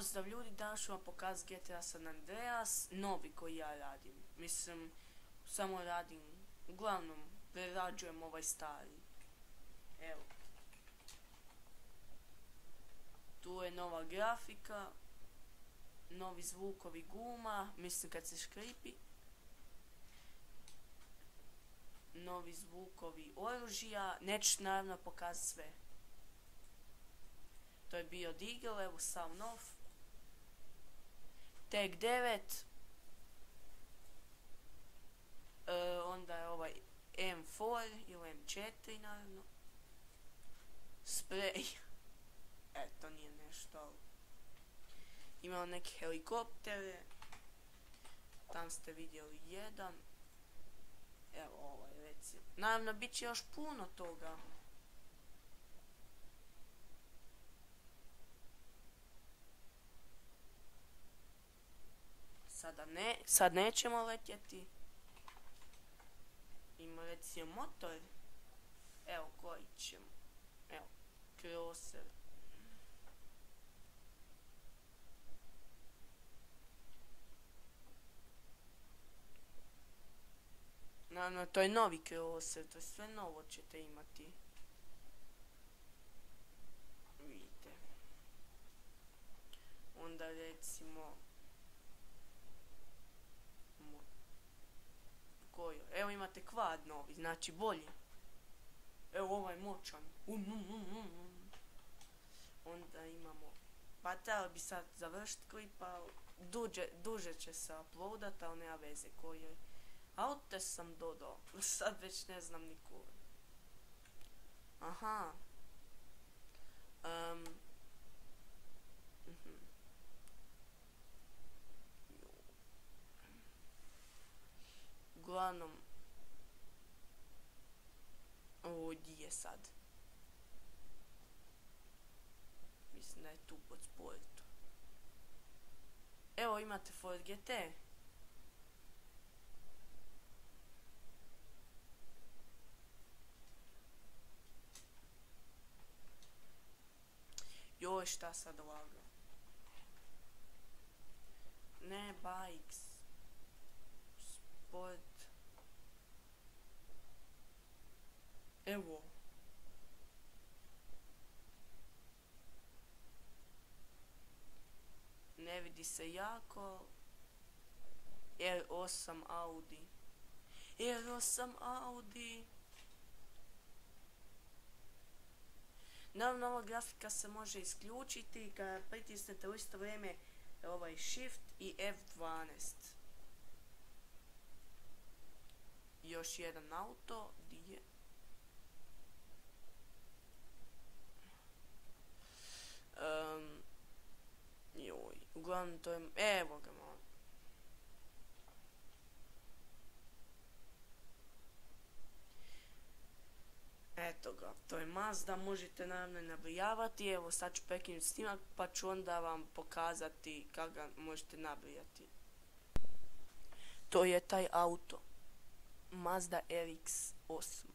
Pozdrav ljudi, danas ću vam pokazati GTA San Andreas, novi koji ja radim. Mislim, samo radim, uglavnom, prerađujem ovaj stari. Evo. Tu je nova grafika, novi zvukovi guma, mislim kad se škripi. Novi zvukovi oružja, neću naravno pokazati sve. To je bio Deagle, evo sav nov. Tag 9. Onda je ovaj M4 ili M4 naravno. Spray. To nije nešto, ali imao neke helikoptere. Tam ste vidjeli jedan. Evo ovaj recimo. Naravno bit će još puno toga. Sad nećemo letjeti. Ima recimo motor. Evo koji ćemo. Evo, crosser. Naravno, to je novi crosser, to je sve novo ćete imati. Vidite. Onda recimo koju? Evo imate quad novi, znači bolje. Evo ovaj moćan. Onda imamo, pa trebalo bi sad završiti klip, ali duže će se uploadat, ali nema veze koji je. Aute sam dodao, sad već ne znam nikoga. Aha. Uglavnom, ovo gdje je sad? Mislim da je tu pod sportu. Evo imate Ford GT. Joj, šta sad ovako? Ne, bikes. Sport. Evo. Ne vidi se jako. R8 Audi. R8 Audi. Naravno, ova grafika se može isključiti kada pritisnete u isto vrijeme ovaj Shift i F12. Još jedan auto, gdje je? Joj, uglavnom to je, evo ga malo. Eto ga, to je Mazda, možete naravno nabrijavati. Evo sad ću prekinuti snimak pa ću onda vam pokazati kako ga možete nabrijati. To je taj auto, Mazda RX-8.